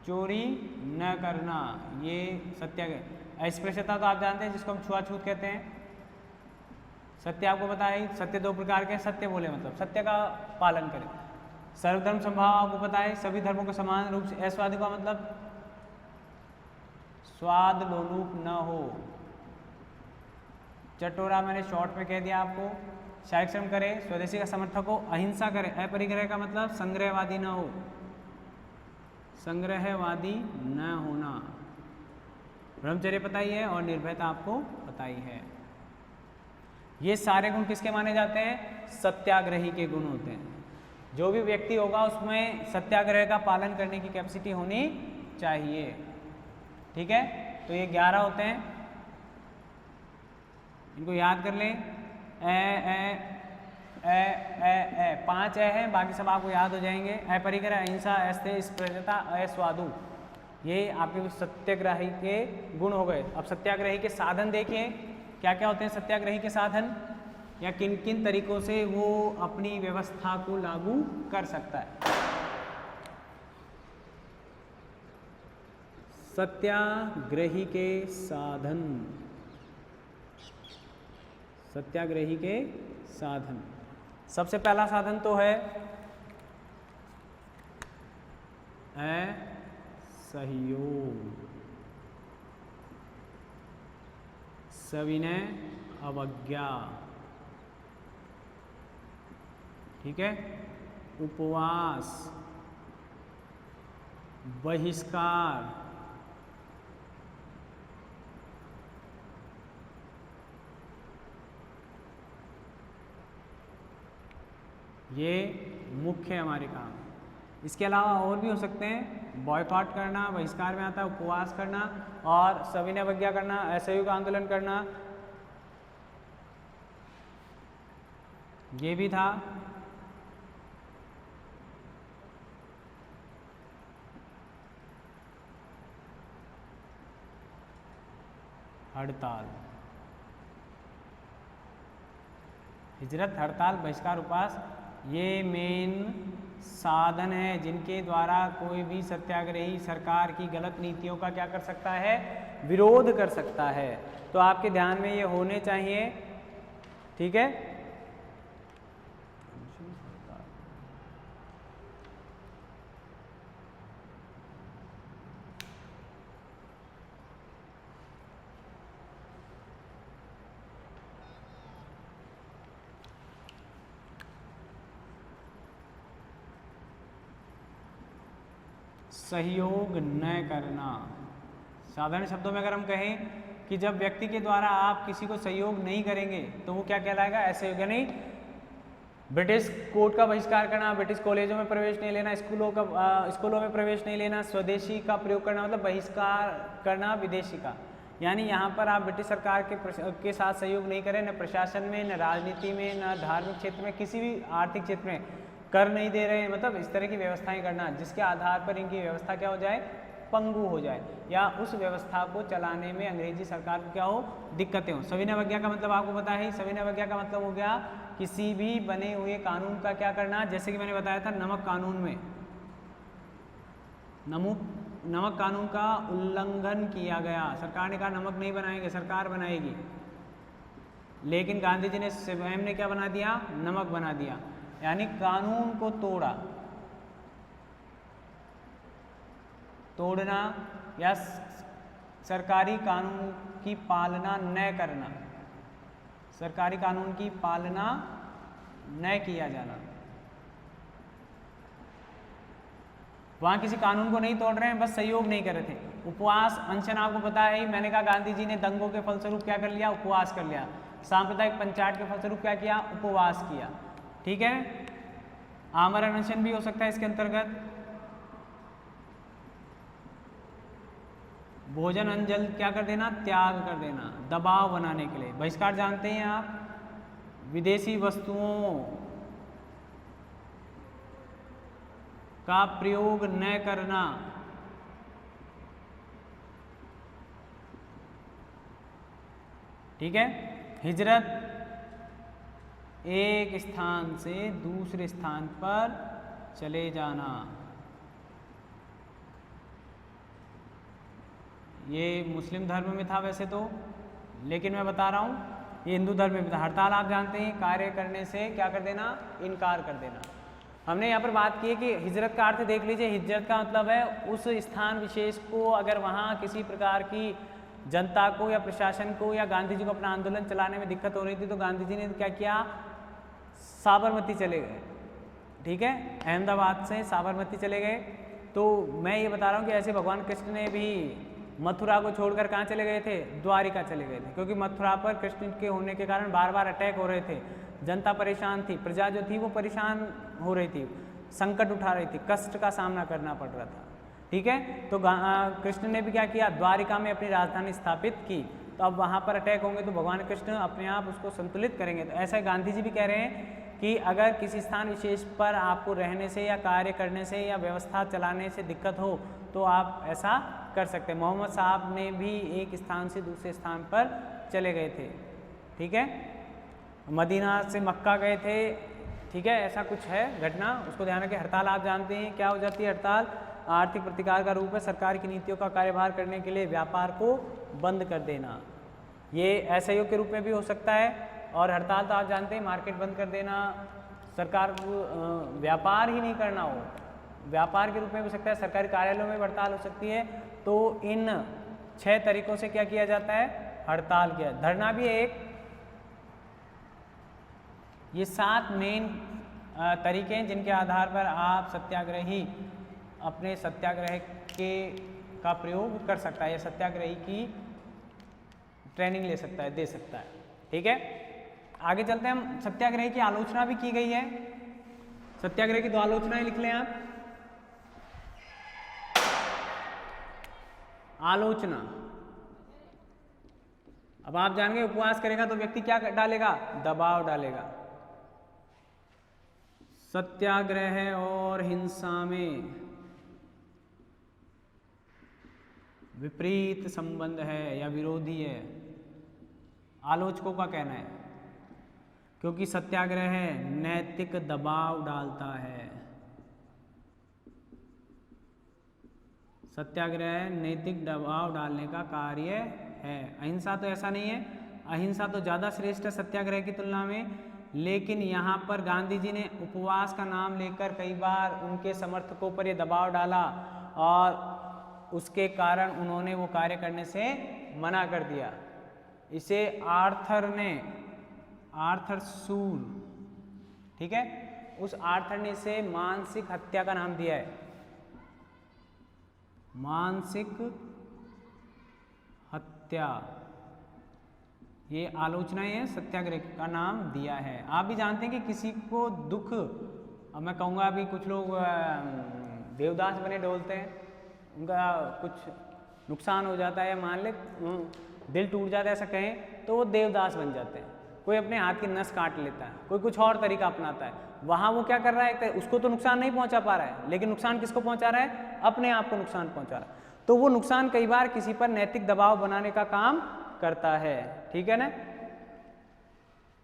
चोरी न करना, ये सत्याग्रह। अस्पृश्यता तो आप जानते हैं, जिसको हम छुआछूत कहते हैं। सत्य आपको पता है, सत्य दो प्रकार के, सत्य बोले मतलब सत्य का पालन करें। सर्वधर्म संभाव आपको पता है, सभी धर्मों को समान रूप से। ऐशवादी का मतलब स्वाद लोलुप न हो। चटोरा मैंने शॉर्ट में कह दिया आपको। शारीरिक श्रम करे, स्वदेशी का समर्थक हो, अहिंसा करे। अपरिग्रह का मतलब संग्रहवादी न हो, संग्रहवादी न होना। ब्रह्मचर्य पता ही है और निर्भयता आपको पता ही है। ये सारे गुण किसके माने जाते हैं? सत्याग्रही के गुण होते हैं। जो भी व्यक्ति होगा उसमें सत्याग्रह का पालन करने की कैपेसिटी होनी चाहिए, ठीक है। तो ये 11 होते हैं, इनको याद कर लें। ए 5 हैं, बाकी सब आपको याद हो जाएंगे। अपरिग्रह, अहिंसा, अस्तेय, स्पृश्यता, अस्वादु, ये आपके सत्याग्रही के गुण हो गए। अब सत्याग्रही के साधन देखिए, क्या क्या होते हैं सत्याग्रही के साधन, या किन किन तरीकों से वो अपनी व्यवस्था को लागू कर सकता है। सत्याग्रही के साधन, सत्याग्रही के साधन। सबसे पहला साधन तो है असहयोग, सविनय अवज्ञा, ठीक है। उपवास, बहिष्कार, ये मुख्य हमारे काम है। इसके अलावा और भी हो सकते हैं, बॉयकॉट करना बहिष्कार में आता है, उपवास करना और सविनय अवज्ञा करना, असहयोग आंदोलन करना, ये भी था। हड़ताल, हिजरत, हड़ताल, बहिष्कार, उपवास, ये मेन साधन है जिनके द्वारा कोई भी सत्याग्रही सरकार की गलत नीतियों का क्या कर सकता है, विरोध कर सकता है। तो आपके ध्यान में ये होने चाहिए, ठीक है। सहयोग न करना, साधारण शब्दों में अगर हम कहें कि जब व्यक्ति के द्वारा आप किसी को सहयोग नहीं करेंगे तो वो क्या कहलाएगा, असहयोग। यानी ब्रिटिश कोर्ट का बहिष्कार करना, ब्रिटिश कॉलेजों में प्रवेश नहीं लेना, स्कूलों में प्रवेश नहीं लेना, स्वदेशी का प्रयोग करना मतलब बहिष्कार करना विदेशी का। यानी यहाँ पर आप ब्रिटिश सरकार के साथ सहयोग नहीं करें, न प्रशासन में, न राजनीति में, न धार्मिक क्षेत्र में, किसी भी आर्थिक क्षेत्र में कर नहीं दे रहे हैं। मतलब इस तरह की व्यवस्थाएं करना जिसके आधार पर इनकी व्यवस्था क्या हो जाए, पंगु हो जाए, या उस व्यवस्था को चलाने में अंग्रेजी सरकार को क्या हो, दिक्कतें हो। सविनय अवज्ञा का मतलब आपको पता है, सविनय अवज्ञा का मतलब हो गया किसी भी बने हुए कानून का क्या करना, जैसे कि मैंने बताया था नमक कानून में, नमक कानून का उल्लंघन किया गया, सरकार ने कहा नमक नहीं बनाएंगे, सरकार बनाएगी, लेकिन गांधी जी ने स्वयं ने क्या बना दिया, नमक बना दिया, यानी कानून को तोड़ना या सरकारी कानून की पालना न करना, सरकारी कानून की पालना न किया जाना। वहां किसी कानून को नहीं तोड़ रहे हैं, बस सहयोग नहीं कर रहे थे। उपवास अनशन आपको पता है, मैंने कहा गांधी जी ने दंगों के फलस्वरूप क्या कर लिया, उपवास कर लिया। सांप्रदायिक पंचायत के फलस्वरूप क्या किया, उपवास किया, ठीक है। आमरण अनशन भी हो सकता है इसके अंतर्गत। भोजन अन्न जल क्या कर देना, त्याग कर देना, दबाव बनाने के लिए। बहिष्कार जानते हैं आप, विदेशी वस्तुओं का प्रयोग न करना, ठीक है। हिजरत, एक स्थान से दूसरे स्थान पर चले जाना, ये मुस्लिम धर्म में था वैसे तो, लेकिन मैं बता रहा हूँ ये हिंदू धर्म में भी था। हड़ताल आप जानते हैं, कार्य करने से क्या कर देना, इनकार कर देना। हमने यहाँ पर बात की है कि हिजरत का अर्थ देख लीजिए, हिजरत का मतलब है उस स्थान विशेष को अगर वहाँ किसी प्रकार की जनता को या प्रशासन को या गांधी जी को अपना आंदोलन चलाने में दिक्कत हो रही थी तो गांधी जी ने क्या किया, साबरमती चले गए, ठीक है, अहमदाबाद से साबरमती चले गए। तो मैं ये बता रहा हूँ कि ऐसे भगवान कृष्ण ने भी मथुरा को छोड़कर कहाँ चले गए थे, द्वारिका चले गए थे, क्योंकि मथुरा पर कृष्ण के होने के कारण बार बार अटैक हो रहे थे, जनता परेशान थी, प्रजा जो थी वो परेशान हो रही थी, संकट उठा रही थी, कष्ट का सामना करना पड़ रहा था, ठीक है। तो कृष्ण ने भी क्या किया, द्वारिका में अपनी राजधानी स्थापित की। तो अब वहाँ पर अटैक होंगे तो भगवान कृष्ण अपने आप उसको संतुलित करेंगे। तो ऐसा गांधी जी भी कह रहे हैं कि अगर किसी स्थान विशेष पर आपको रहने से या कार्य करने से या व्यवस्था चलाने से दिक्कत हो तो आप ऐसा कर सकते हैं। मोहम्मद साहब ने भी एक स्थान से दूसरे स्थान पर चले गए थे, ठीक है, मदीना से मक्का गए थे, ठीक है, ऐसा कुछ है घटना, उसको ध्यान रखें। हड़ताल आप जानते हैं क्या हो जाती है, हड़ताल आर्थिक प्रतिकार का रूप है, सरकार की नीतियों का कार्यभार करने के लिए व्यापार को बंद कर देना, ये असहयोग के रूप में भी हो सकता है। और हड़ताल तो आप जानते हैं मार्केट बंद कर देना, सरकार को व्यापार ही नहीं करना हो, व्यापार के रूप में भी हो सकता है, सरकारी कार्यालयों में हड़ताल हो सकती है। तो इन 6 तरीकों से क्या किया जाता है, हड़ताल किया। धरना भी एक, ये 7 मेन तरीके हैं जिनके आधार पर आप सत्याग्रही अपने सत्याग्रह का प्रयोग कर सकता है या सत्याग्रही की ट्रेनिंग ले सकता है, दे सकता है, ठीक है। आगे चलते हैं हम। सत्याग्रह की आलोचना भी की गई है, सत्याग्रह की 2 आलोचनाएं लिख लें आप। आलोचना, अब आप जानेंगे उपवास करेगा तो व्यक्ति क्या डालेगा, दबाव डालेगा। सत्याग्रह और हिंसा में विपरीत संबंध है या विरोधी है, आलोचकों का कहना है, क्योंकि सत्याग्रह नैतिक दबाव डालता है। सत्याग्रह नैतिक दबाव डालने का कार्य है। अहिंसा तो ऐसा नहीं है, अहिंसा तो ज़्यादा श्रेष्ठ है सत्याग्रह की तुलना में, लेकिन यहाँ पर गांधी जी ने उपवास का नाम लेकर कई बार उनके समर्थकों पर ये दबाव डाला और उसके कारण उन्होंने वो कार्य करने से मना कर दिया। इसे आर्थर शूल, ठीक है, उस आर्थर ने इसे मानसिक हत्या का नाम दिया है। मानसिक हत्या, ये आलोचनाएं हैं सत्याग्रह का नाम दिया है। आप भी जानते हैं कि किसी को दुख, अब मैं कहूँगा अभी कुछ लोग देवदास बने डोलते हैं, उनका कुछ नुकसान हो जाता है, मान ले दिल टूट जाता है ऐसा कहें, तो वो देवदास बन जाते हैं। कोई अपने हाथ की नस काट लेता है, कोई कुछ और तरीका अपनाता है, वहाँ वो क्या कर रहा है, उसको तो नुकसान नहीं पहुँचा पा रहा है, लेकिन नुकसान किसको पहुँचा रहा है, अपने आप को नुकसान पहुँचा रहा है। तो वो नुकसान कई बार किसी पर नैतिक दबाव बनाने का काम करता है, ठीक है ना।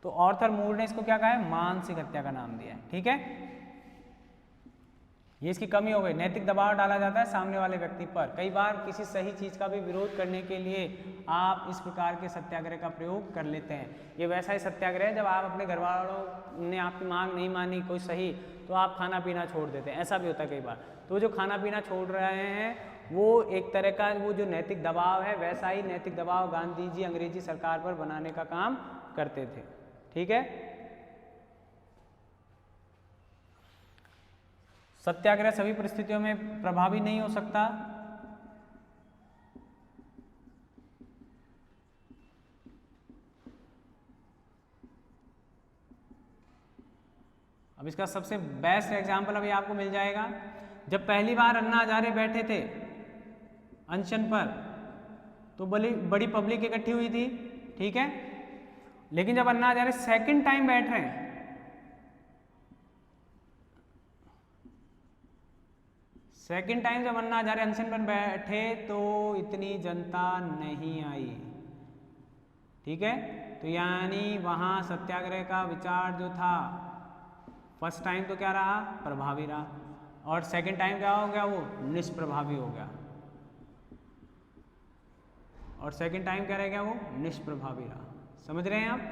तो आर्थर मूर ने इसको क्या कहा है, मानसिक हत्या का नाम दिया है, ठीक है। ये इसकी कमी हो गई, नैतिक दबाव डाला जाता है सामने वाले व्यक्ति पर। कई बार किसी सही चीज़ का भी विरोध करने के लिए आप इस प्रकार के सत्याग्रह का प्रयोग कर लेते हैं। ये वैसा ही सत्याग्रह है जब आप अपने घर वालों ने आपकी मांग नहीं मानी कोई सही, तो आप खाना पीना छोड़ देते हैं, ऐसा भी होता है कई बार। तो जो खाना पीना छोड़ रहे हैं वो एक तरह का वो जो नैतिक दबाव है, वैसा ही नैतिक दबाव गांधी जी अंग्रेजी सरकार पर बनाने का काम करते थे, ठीक है। सत्याग्रह सभी परिस्थितियों में प्रभावी नहीं हो सकता। अब इसका सबसे बेस्ट एग्जाम्पल अभी आपको मिल जाएगा। जब पहली बार अन्ना हजारे बैठे थे अनशन पर, तो बड़ी पब्लिक इकट्ठी हुई थी, ठीक है। लेकिन जब अन्ना हजारे सेकंड टाइम बैठ रहे हैं, सेकंड टाइम जब अन्ना हजारे अनशन पर बैठे तो इतनी जनता नहीं आई, ठीक है। तो यानी वहाँ सत्याग्रह का विचार जो था फर्स्ट टाइम तो क्या रहा, प्रभावी रहा, और सेकंड टाइम क्या हो गया, वो निष्प्रभावी हो गया, और सेकंड टाइम क्या रह गया, वो निष्प्रभावी रहा। समझ रहे हैं आप।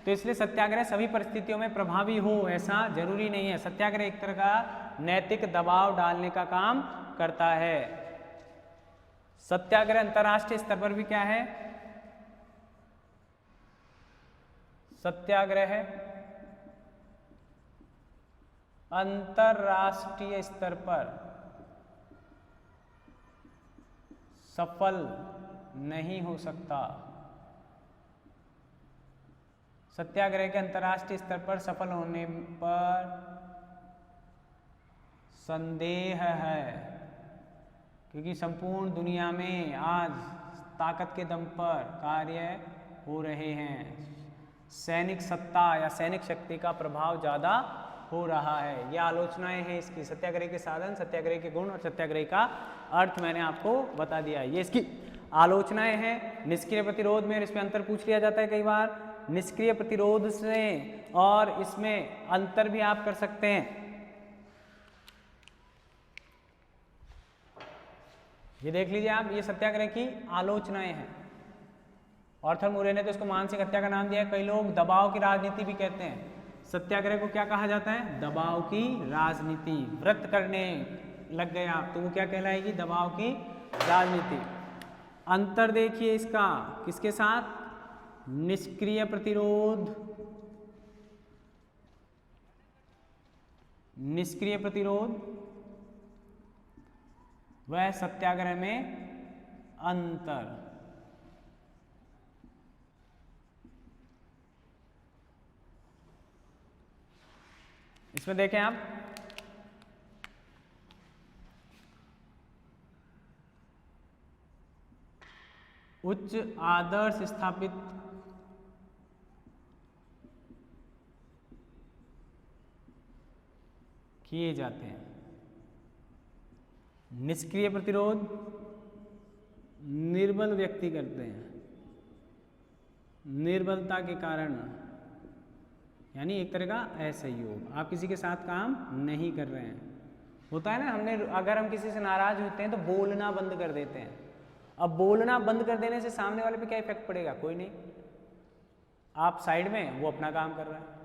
तो इसलिए सत्याग्रह सभी परिस्थितियों में प्रभावी हो ऐसा जरूरी नहीं है। सत्याग्रह एक तरह का नैतिक दबाव डालने का काम करता है। सत्याग्रह अंतर्राष्ट्रीय स्तर पर भी क्या है, सत्याग्रह अंतर्राष्ट्रीय स्तर पर सफल नहीं हो सकता। सत्याग्रह के अंतर्राष्ट्रीय स्तर पर सफल होने पर संदेह है, क्योंकि संपूर्ण दुनिया में आज ताकत के दम पर कार्य हो रहे हैं। सैनिक सत्ता या सैनिक शक्ति का प्रभाव ज़्यादा हो रहा है। ये आलोचनाएं हैं इसकी। सत्याग्रह के साधन, सत्याग्रह के गुण और सत्याग्रह का अर्थ मैंने आपको बता दिया है। ये इसकी आलोचनाएं हैं। निष्क्रिय प्रतिरोध में इसमें अंतर पूछ लिया जाता है कई बार। निष्क्रिय प्रतिरोध से और इसमें अंतर भी आप कर सकते हैं। ये देख लीजिए आप, ये सत्याग्रह की आलोचनाएं हैं। आर्थर मूरे ने तो इसको मानसिक हत्या का नाम दिया है। कई लोग दबाव की राजनीति भी कहते हैं। सत्याग्रह को क्या कहा जाता है, दबाव की राजनीति। व्रत करने लग गए आप तो वो क्या कहलाएगी, दबाव की राजनीति। अंतर देखिए इसका किसके साथ, निष्क्रिय प्रतिरोध। निष्क्रिय प्रतिरोध वह सत्याग्रह में अंतर। इसमें देखें आप, उच्च आदर्श स्थापित किए जाते हैं। निष्क्रिय प्रतिरोध निर्बल व्यक्ति करते हैं। निर्बलता के कारण, यानी एक तरह का असहयोग, आप किसी के साथ काम नहीं कर रहे हैं। होता है ना, अगर हम किसी से नाराज होते हैं तो बोलना बंद कर देते हैं। अब बोलना बंद कर देने से सामने वाले पे क्या इफेक्ट पड़ेगा? कोई नहीं, आप साइड में, वो अपना काम कर रहा है।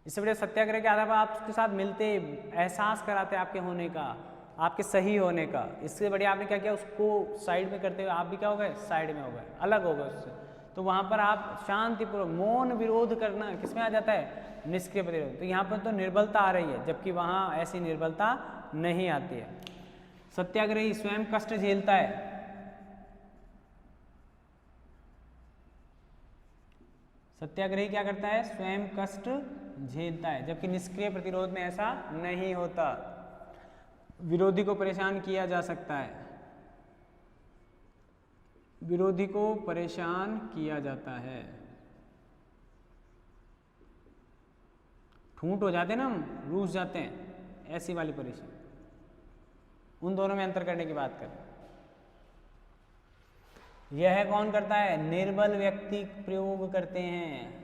इससे बड़े सत्याग्रह के आधार पर आप उसके साथ मिलते, एहसास कराते आपके होने का, आपके सही होने का। इससे बढ़िया आपने क्या किया, उसको साइड में करते हुए आप भी क्या हो गए, साइड में हो गए, अलग हो गए उससे। तो वहाँ पर आप शांतिपूर्वक मौन विरोध करना किसमें आ जाता है, निष्क्रिय प्रतिरोध। तो यहाँ पर तो निर्बलता आ रही है, जबकि वहाँ ऐसी निर्बलता नहीं आती है। सत्याग्रही स्वयं कष्ट झेलता है, सत्याग्रही क्या करता है, स्वयं कष्ट झेलता है, जबकि निष्क्रिय प्रतिरोध में ऐसा नहीं होता। विरोधी को परेशान किया जा सकता है, विरोधी को परेशान किया जाता है। ठूंठ हो जाते हैं ना हम, रूठ जाते हैं, ऐसी वाली परेशानी। उन दोनों में अंतर करने की बात करें। यह कौन करता है, निर्बल व्यक्ति प्रयोग करते हैं।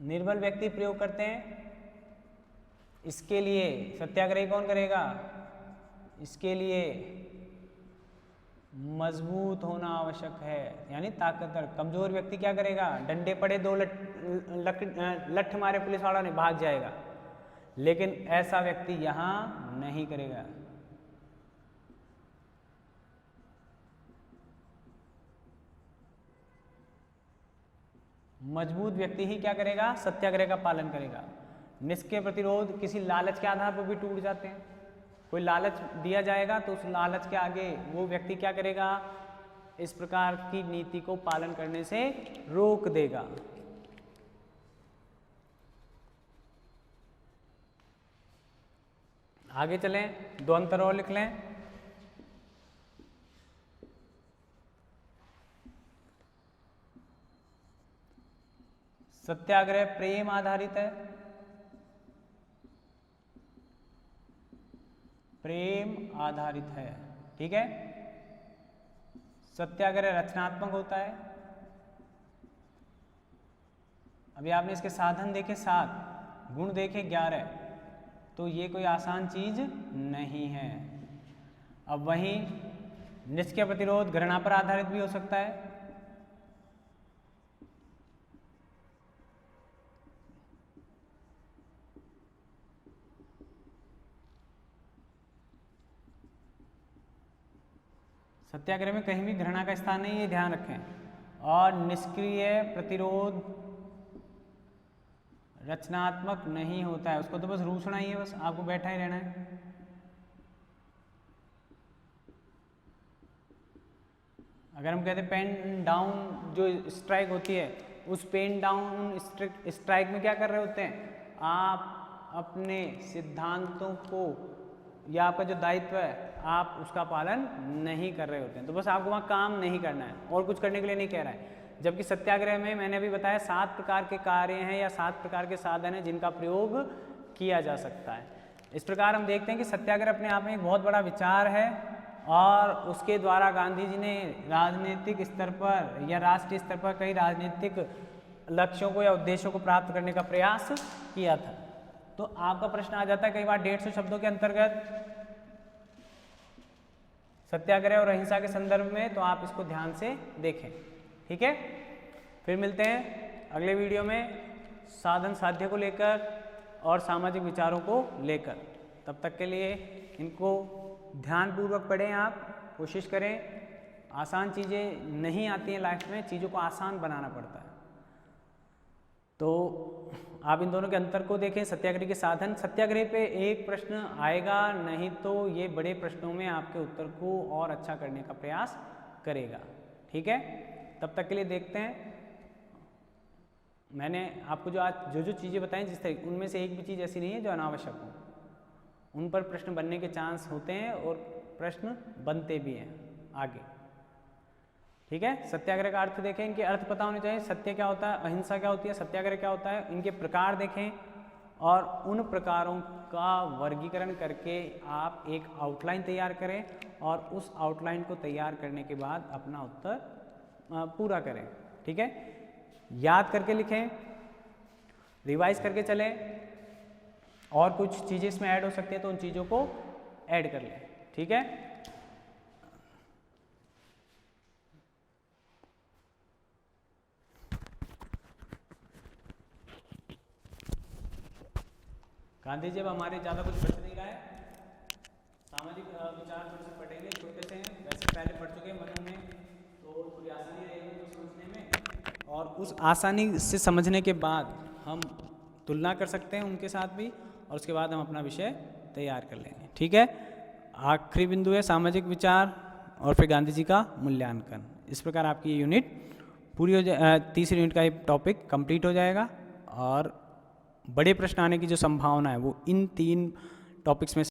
निर्बल व्यक्ति प्रयोग करते हैं। इसके लिए सत्याग्रही कौन करेगा, इसके लिए मजबूत होना आवश्यक है, यानी ताकतवर। कमजोर व्यक्ति क्या करेगा, डंडे पड़े, दो लठ मारे पुलिस वाला ने, भाग जाएगा। लेकिन ऐसा व्यक्ति यहां नहीं करेगा। मजबूत व्यक्ति ही क्या करेगा, सत्याग्रह का पालन करेगा। निष्क्रिय प्रतिरोध किसी लालच के आधार पर भी टूट जाते हैं। कोई लालच दिया जाएगा तो उस लालच के आगे वो व्यक्ति क्या करेगा, इस प्रकार की नीति को पालन करने से रोक देगा। आगे चलें, दो अंतर और लिख लें। सत्याग्रह प्रेम आधारित है, प्रेम आधारित है, ठीक है। सत्याग्रह रचनात्मक होता है। अभी आपने इसके साधन देखे 7, गुण देखे 11, तो ये कोई आसान चीज नहीं है। अब वहीं निष्क्रिय प्रतिरोध घृणा पर आधारित भी हो सकता है। सत्याग्रह में कहीं भी घृणा का स्थान नहीं, ये ध्यान रखें। और निष्क्रिय प्रतिरोध रचनात्मक नहीं होता है, उसको तो बस रूसना ही है, बस आपको बैठा ही रहना है। अगर हम कहते हैं पेन डाउन जो स्ट्राइक होती है, उस पेन डाउन स्ट्राइक में क्या कर रहे होते हैं, आप अपने सिद्धांतों को या आपका जो दायित्व है आप उसका पालन नहीं कर रहे होते हैं। तो बस आपको वहाँ काम नहीं करना है, और कुछ करने के लिए नहीं कह रहा है। जबकि सत्याग्रह में मैंने अभी बताया 7 प्रकार के कार्य हैं या 7 प्रकार के साधन हैं जिनका प्रयोग किया जा सकता है। इस प्रकार हम देखते हैं कि सत्याग्रह अपने आप में एक बहुत बड़ा विचार है, और उसके द्वारा गांधी जी ने राजनीतिक स्तर पर या राष्ट्रीय स्तर पर कई राजनीतिक लक्ष्यों को या उद्देश्यों को प्राप्त करने का प्रयास किया था। तो आपका प्रश्न आ जाता है कई बार 150 शब्दों के अंतर्गत सत्याग्रह और अहिंसा के संदर्भ में, तो आप इसको ध्यान से देखें, ठीक है। फिर मिलते हैं अगले वीडियो में साधन साध्य को लेकर और सामाजिक विचारों को लेकर। तब तक के लिए इनको ध्यानपूर्वक पढ़ें, आप कोशिश करें। आसान चीज़ें नहीं आती हैं लाइफ में, चीज़ों को आसान बनाना पड़ता है। तो आप इन दोनों के अंतर को देखें। सत्याग्रह के साधन, सत्याग्रह पे एक प्रश्न आएगा, नहीं तो ये बड़े प्रश्नों में आपके उत्तर को और अच्छा करने का प्रयास करेगा, ठीक है। तब तक के लिए देखते हैं। मैंने आपको जो आज जो चीज़ें बताई जिस तरीके, उनमें से एक भी चीज़ ऐसी नहीं है जो अनावश्यक हो। उन पर प्रश्न बनने के चांस होते हैं और प्रश्न बनते भी हैं आगे, ठीक है। सत्याग्रह का अर्थ देखें, इनके अर्थ पता होने चाहिए। सत्य क्या होता है, अहिंसा क्या होती है, सत्याग्रह क्या होता है, इनके प्रकार देखें और उन प्रकारों का वर्गीकरण करके आप एक आउटलाइन तैयार करें और उस आउटलाइन को तैयार करने के बाद अपना उत्तर पूरा करें। ठीक है, याद करके लिखें, रिवाइज करके चलें, और कुछ चीज़ें इसमें ऐड हो सकती है तो उन चीज़ों को ऐड कर लें। ठीक है, गांधी जी अब हमारे ज़्यादा कुछ बच नहीं रहा है, सामाजिक विचार थोड़े से पढ़ेंगे, छोटे से हैं वैसे पहले पढ़ चुके हैं मनु में, तो थोड़ी आसानी रहेगी उनको समझने में, और उस आसानी से समझने के बाद हम तुलना कर सकते हैं उनके साथ भी, और उसके बाद हम अपना विषय तैयार कर लेंगे। ठीक है, आखिरी बिंदु है सामाजिक विचार और फिर गांधी जी का मूल्यांकन। इस प्रकार आपकी ये यूनिट पूरी हो जाए, तीसरी यूनिट का ये टॉपिक कंप्लीट हो जाएगा, और बड़े प्रश्न आने की जो संभावना है वो इन 3 टॉपिक्स में